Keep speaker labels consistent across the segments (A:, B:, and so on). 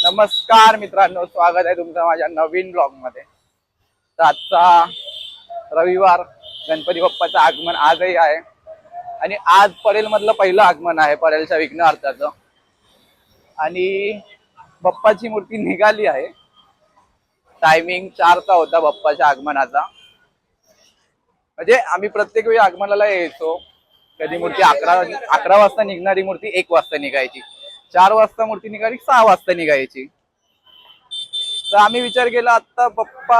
A: नमस्कार मित्रांनो, स्वागत आहे तुमचं माझ्या नवीन ब्लॉग मध्ये। तर आजचा रविवार, गणपती बाप्पाचं आगमन आजही आहे आणि आज परेल मधलं पहिलं आगमन आहे परेलच्या विघ्नहर्त्याचं। आणि बाप्पाची मूर्ती निघाली आहे। टायमिंग 4चा होता बाप्पाच्या आगमनाचा। म्हणजे आम्ही प्रत्येक वेळी आगमनाला यायचो, कधी मूर्ती 11 वाजता निघणारी मूर्ती 1 वाजता निघायची, 4 वाजता मूर्ती निघाली 6 वाजता निघायची। तर आम्ही विचार केला आता पप्पा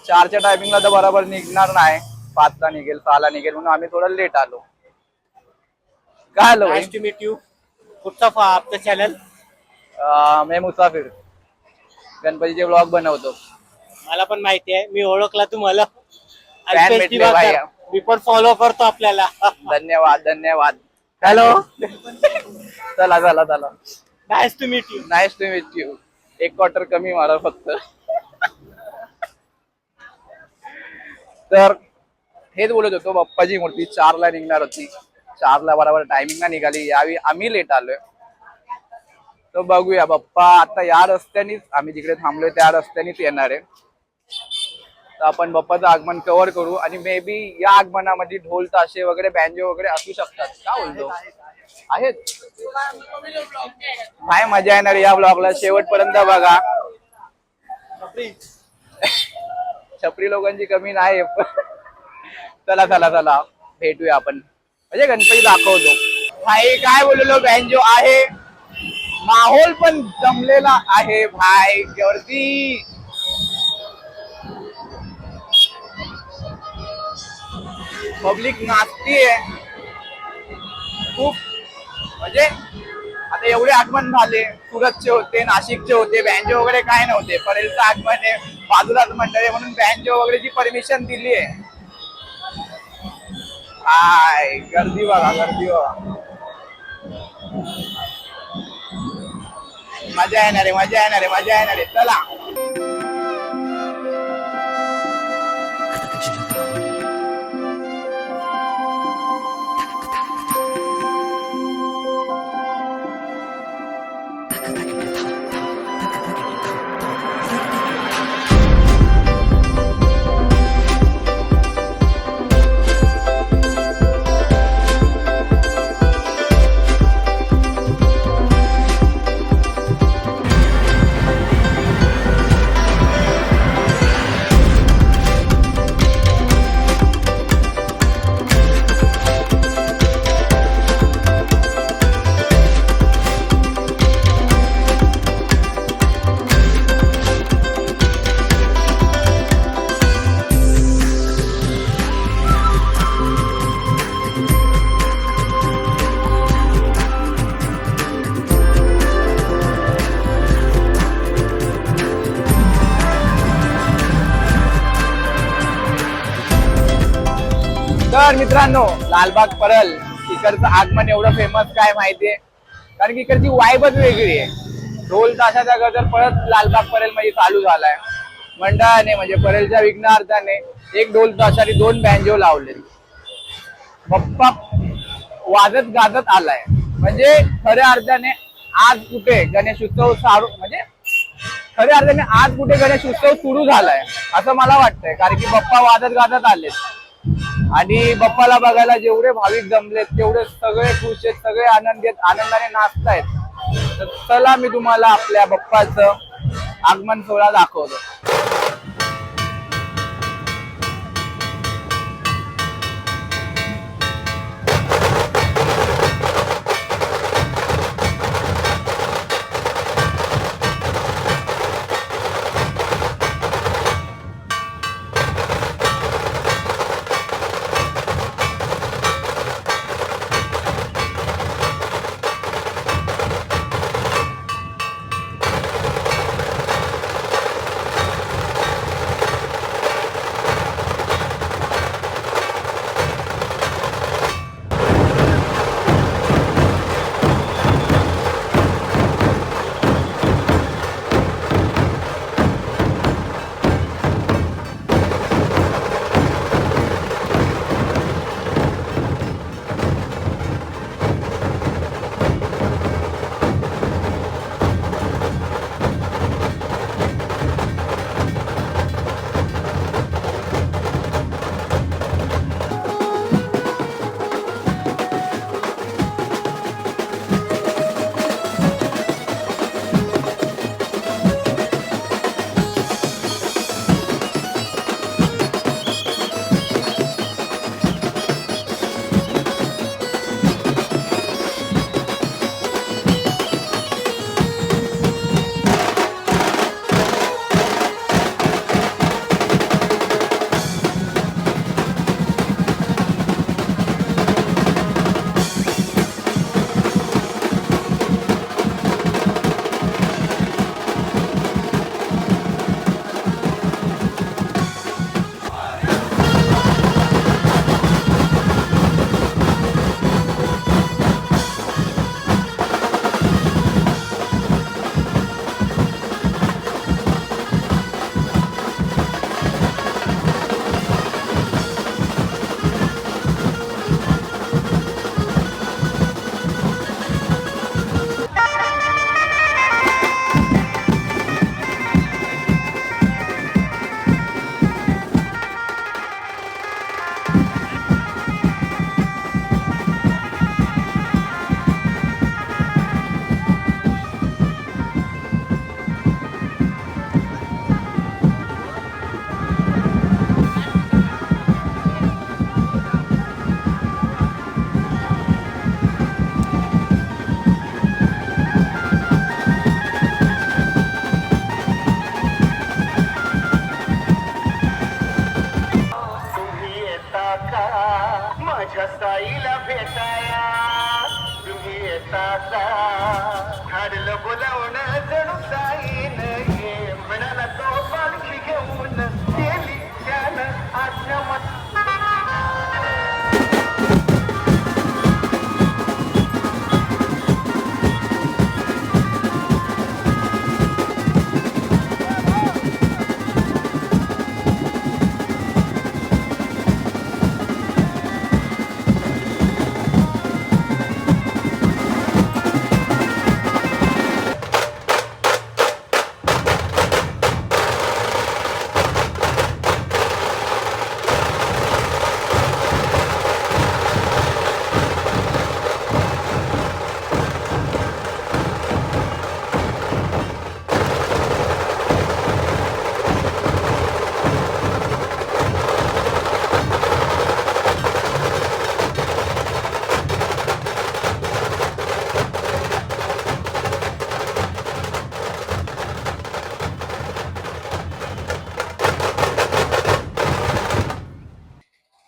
A: 4च्या टायमिंगला तर बरोबर निघणार नाही, 5ला निघेल 6ला निघेल, म्हणून आम्ही थोडं लेट आलो। काय आलो?
B: Nice to meet you. कुठचा आपलं चॅनल?
A: मैं मुसाफिर गणपतीचे व्लॉग बनवतो।
B: मला पण माहिती आहे, मी ओळखला तुम्हाला।
A: फॅन भेटले भाई,
B: मी पण फॉलो करतो आपल्याला।
A: धन्यवाद धन्यवाद। हॅलो चला चला चला।
B: Nice to meet you.
A: Nice to meet you. 1 quarter कमी मारा फक्त। तर हेच बोलत होतो, बाप्पाची मूर्ती 4ला निघणार होती, 4ला बरोबर टायमिंगला निघाली। यावेळी आम्ही लेट आलोय। तर बघूया, बाप्पा आता या रस्त्यानेच, आम्ही जिकडे थांबलोय त्या रस्त्यानेच येणार आहे। तर आपण बाप्पाचं आगमन कव्हर करू आणि मे बी या आगमनामध्ये ढोल ताशे वगैरे बँजो वगैरे असू शकतात। काय बोलतो? आहेत काय मजा येणार या ब्लॉगला, शेवटपर्यंत बघा। छपरी लोकांची कमी नाही। चला चला चला, भेटूया आपण, म्हणजे गणपती दाखवतो। भाई काय बोललो, बँजो आहे, माहोल पण जमलेला आहे भाई वरती। पब्लिक नाचतीये खूप, म्हणजे आता एवढे आगमन झाले, सुरतचे होते, नाशिकचे होते, बँजो वगैरे काय नव्हते। परेलचं आगमन आहे, बाजूलाच मंडळ आहे म्हणून बँजो वगैरेची परमिशन दिली आहे। हाय गर्दी बघा, गर्दी बघा, मजा येणार आहे, मजा येणार आहे, मजा येणार आहे। चला तर मित्रांनो, लालबाग परेल इकडचं आगमन एवढं फेमस काय माहितीये, कारण की इकडची वाईबच वेगळी आहे। ढोल ताशाचा गजर परत लालबाग परेल मध्ये चालू झालाय मंडळाने, म्हणजे परेलच्या विघ्नहर्त्याने 1 ढोल ताशा आणि 2 बँजो लावले। बाप्पा वाजत गाजत आलाय, म्हणजे खऱ्या अर्थाने आज कुठे गणेश उत्सव म्हणजे खऱ्या अर्थाने आज कुठे गणेश उत्सव सुरू झालाय असं मला वाटतंय। कारण की बाप्पा वाजत गाजत आलेत आणि बाप्पाला बघायला जेवढे भाविक जमलेत तेवढे सगळे खुश आहेत, सगळे आनंदाने नाचतायत। तर चला मी तुम्हाला आपल्या बाप्पाचं आगमन सोहळा दाखवतो।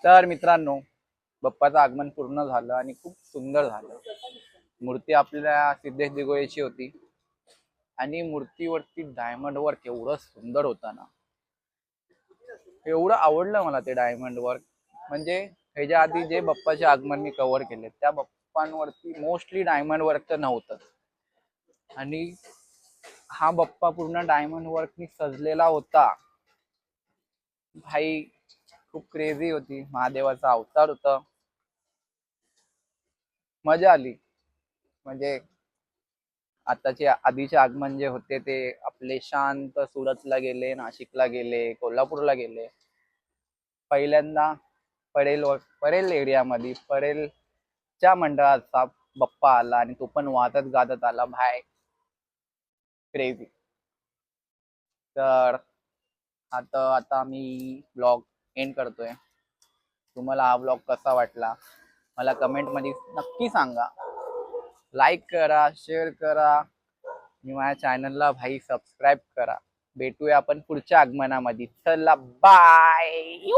A: तर मित्रांनो, बाप्पाचं आगमन पूर्ण झालं आणि खूप सुंदर झालं. मूर्ती आपल्या सिद्धेश दिगोळीची होती आणि मूर्तीवरती डायमंड वर्क एवढं सुंदर होतं ना, एवढं आवडलं मला ते डायमंड वर्क. म्हणजे ह्याच्या आधी जे बाप्पाचे आगमन मी कव्हर केले त्या बाप्पांवरती मोस्टली डायमंड वर्क तर नव्हतं, आणि हा बाप्पा पूर्ण डायमंड वर्कनी सजलेला होता. भाई खूप क्रेझी होती, महादेवाचा अवतार होता. मजा आली. म्हणजे आताचे आधीचे आगमन जे होते ते आपले शांत सुरतला गेले, नाशिकला गेले, कोल्हापूरला गेले. पहिल्यांदा परेल एरियामध्ये परेलच्या मंडळाचा बाप्पा आला आणि तो पण वाजत गाजत आला. भाय क्रेझी. तर आता मी ब्लॉग एंड करतोय. तुम्हाला हा ब्लॉग कसा वाटला मला कमेंट मध्ये नक्की सांगा. लाईक करा, शेअर करा आणि माझ्या चॅनलला भाई सबस्क्राईब करा. भेटूया आपण पुढच्या आगमनामध्ये. चला बाय.